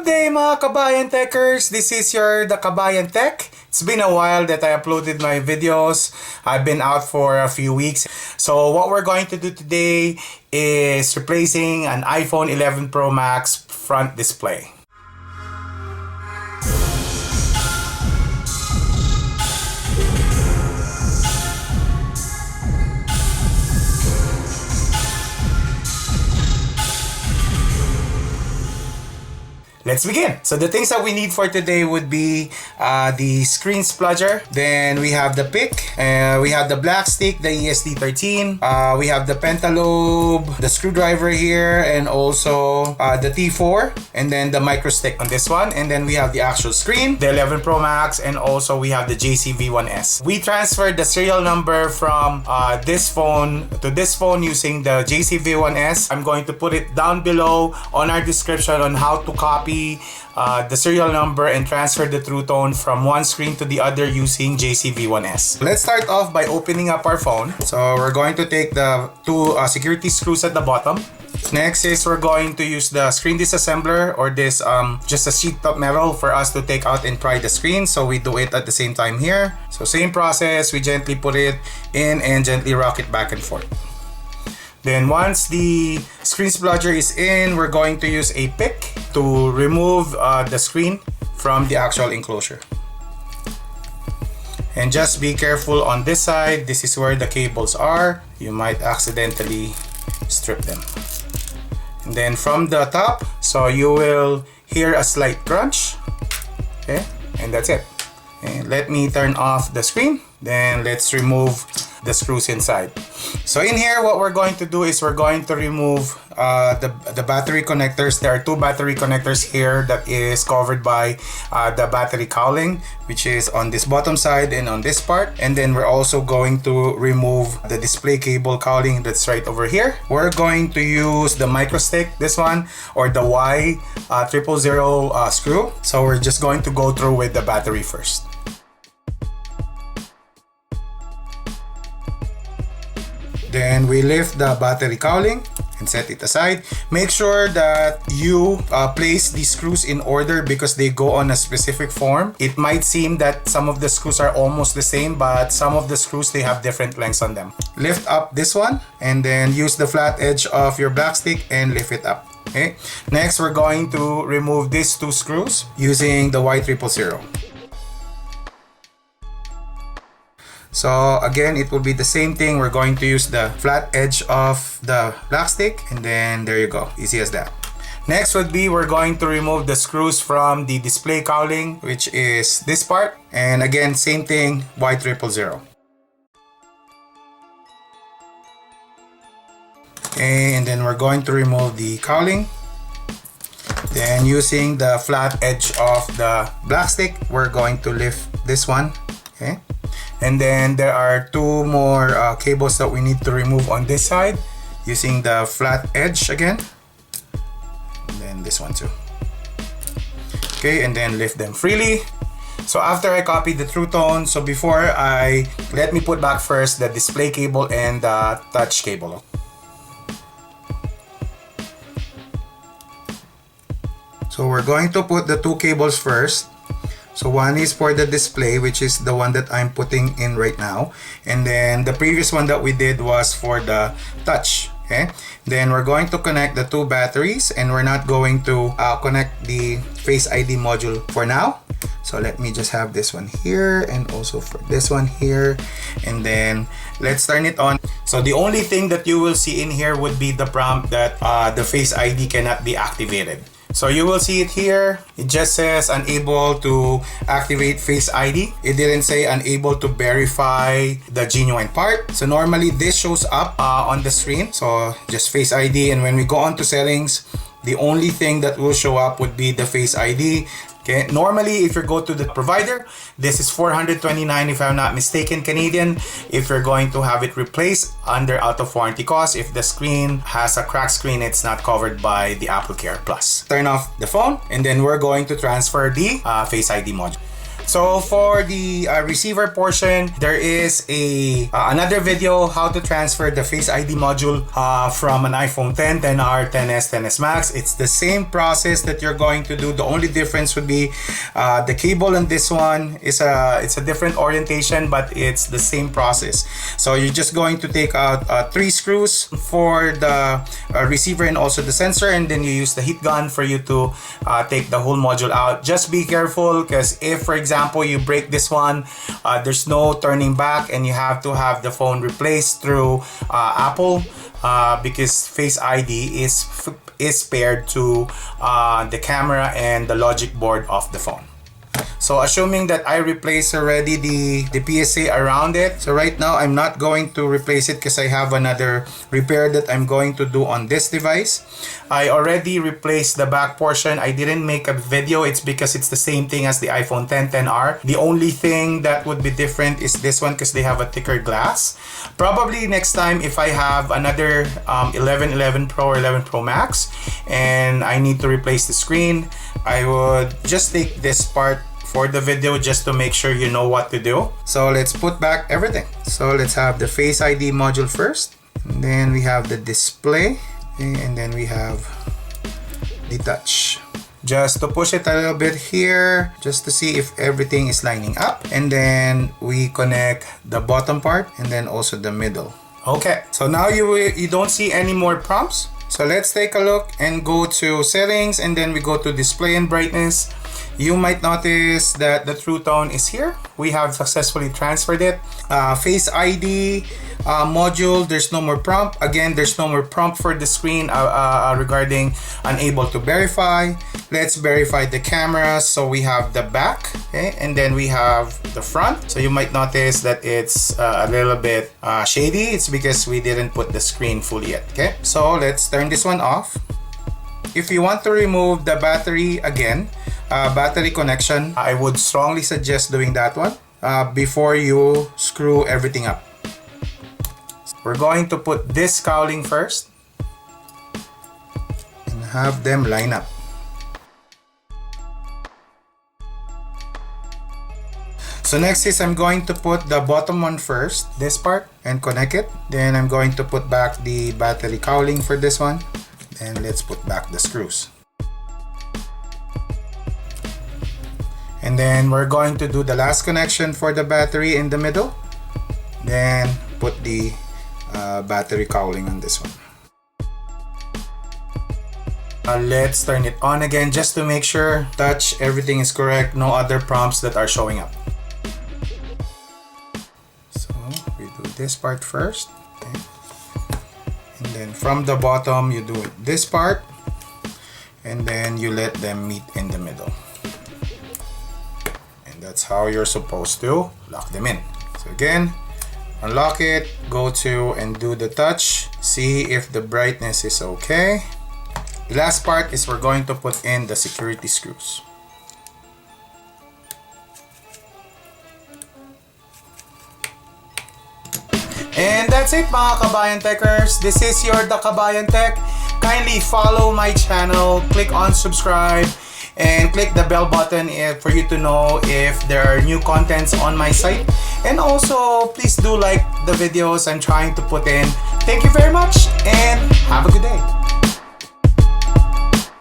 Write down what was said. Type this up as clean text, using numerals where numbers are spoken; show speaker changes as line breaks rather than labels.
day mga Kabayan Techers! This is the Kabayan Tech. It's been a while that I uploaded my videos. I've been out for a few weeks. So what we're going to do today is replacing an iPhone 11 Pro Max front display. Let's begin. So the things that we need for today would be the screen spludger. Then we have the pick. We have the black stick, the ESD13. We have the pentalobe, the screwdriver here, and also the T4. And then the micro stick on this one. And then we have the actual screen, the 11 Pro Max, and also we have the JCV1S. We transferred the serial number from this phone to this phone using the JCV1S. I'm going to put it down below on our description on how to copy the serial number and transfer the True Tone from one screen to the other using JCV1S. Let's start off by opening up our phone. So we're going to take the two security screws at the bottom. Next is we're going to use the screen disassembler, or this just a sheet of metal for us to take out and pry the screen. So we do it at the same time here. So same process, we gently put it in and gently rock it back and forth. Then once the screen spludger is in, we're going to use a pick to remove the screen from the actual enclosure. And just be careful on this side. This is where the cables are. You might accidentally strip them. And then from the top, so you will hear a slight crunch. Okay, and that's it. And let me turn off the screen. Then let's remove the screws inside. So in here, what we're going to do is we're going to remove the battery connectors. There are two battery connectors here that is covered by the battery cowling, which is on this bottom side and on this part. And then we're also going to remove the display cable cowling that's right over here. We're going to use the micro stick, this one, or the Y000 screw. So we're just going to go through with the battery first. Then we lift the battery cowling and set it aside. Make sure that you place the screws in order because they go on a specific form. It might seem that some of the screws are almost the same, but some of the screws, they have different lengths on them. Lift up this one and then use the flat edge of your black stick and lift it up. Okay. Next, we're going to remove these two screws using the Y000. So again, it will be the same thing. We're going to use the flat edge of the black stick, and then there you go, easy as that. Next would be we're going to remove the screws from the display cowling, which is this part, and again, same thing, Y000. Okay, and then we're going to remove the cowling. Then using the flat edge of the black stick, we're going to lift this one. Okay. And then there are two more cables that we need to remove on this side using the flat edge again. And then this one too. Okay, and then lift them freely. So after I copy the True Tone, so before let me put back first the display cable and the touch cable. So we're going to put the two cables first. So one is for the display, which is the one that I'm putting in right now. And then the previous one that we did was for the touch. Okay. Then we're going to connect the two batteries, and we're not going to connect the Face ID module for now. So let me just have this one here and also for this one here. And then let's turn it on. So the only thing that you will see in here would be the prompt that the Face ID cannot be activated. So you will see it here. It just says unable to activate Face ID. It didn't say unable to verify the genuine part. So normally this shows up on the screen. So just Face ID, and when we go on to settings, the only thing that will show up would be the Face ID. Okay, normally if you go to the provider, this is $429 if I'm not mistaken Canadian, if you're going to have it replaced under out of warranty cost. If the screen has a cracked screen, it's not covered by the Apple Care Plus. Turn off the phone, and then we're going to transfer the Face ID module. So for the receiver portion, there is a another video how to transfer the Face ID module from an iPhone 10, 10R, 10s, 10s Max. It's the same process that you're going to do. The only difference would be the cable on this one is it's a different orientation, but it's the same process. So you're just going to take out 3 screws for the receiver and also the sensor, and then you use the heat gun for you to take the whole module out. Just be careful, because if, for example, you break this one, there's no turning back, and you have to have the phone replaced through Apple, because Face ID is paired to the camera and the logic board of the phone. So assuming that I replaced already the PSA around it, so right now I'm not going to replace it because I have another repair that I'm going to do on this device. I already replaced the back portion. I didn't make a video. It's because it's the same thing as the iPhone 10, 10R. The only thing that would be different is this one, because they have a thicker glass. Probably next time, if I have another 11 Pro or 11 Pro Max and I need to replace the screen, I would just take this part for the video just to make sure you know what to do. So let's put back everything. So let's have the Face ID module first, and then we have the display, and then we have the touch. Just to push it a little bit here, just to see if everything is lining up, and then we connect the bottom part and then also the middle. Okay, so now you don't see any more prompts. So let's take a look and go to settings, and then we go to display and brightness. You might notice that the True Tone is here. We have successfully transferred it. Face ID module, there's no more prompt. Again, there's no more prompt for the screen regarding unable to verify. Let's verify the camera. So we have the back, okay, and then we have the front. So you might notice that it's a little bit shady. It's because we didn't put the screen fully yet, okay? So let's turn this one off. If you want to remove the battery again, battery connection, I would strongly suggest doing that one before you screw everything up. We're going to put this cowling first and have them line up. So next is I'm going to put the bottom one first, this part, and connect it. Then I'm going to put back the battery cowling for this one. And let's put back the screws. And then we're going to do the last connection for the battery in the middle. Then put the battery cowling on this one. Let's turn it on again just to make sure everything is correct. No other prompts that are showing up. So we do this part first. Okay. And then from the bottom, you do this part, and then you let them meet in the middle. And that's how you're supposed to lock them in. So again, unlock it, go to and do the touch, see if the brightness is okay. The last part is we're going to put in the security screws. And that's it, mga Kabayan Techers. This is your The Kabayan Tech. Kindly follow my channel, click on subscribe, and click the bell button for you to know if there are new contents on my site. And also, please do like the videos I'm trying to put in. Thank you very much, and have a good day.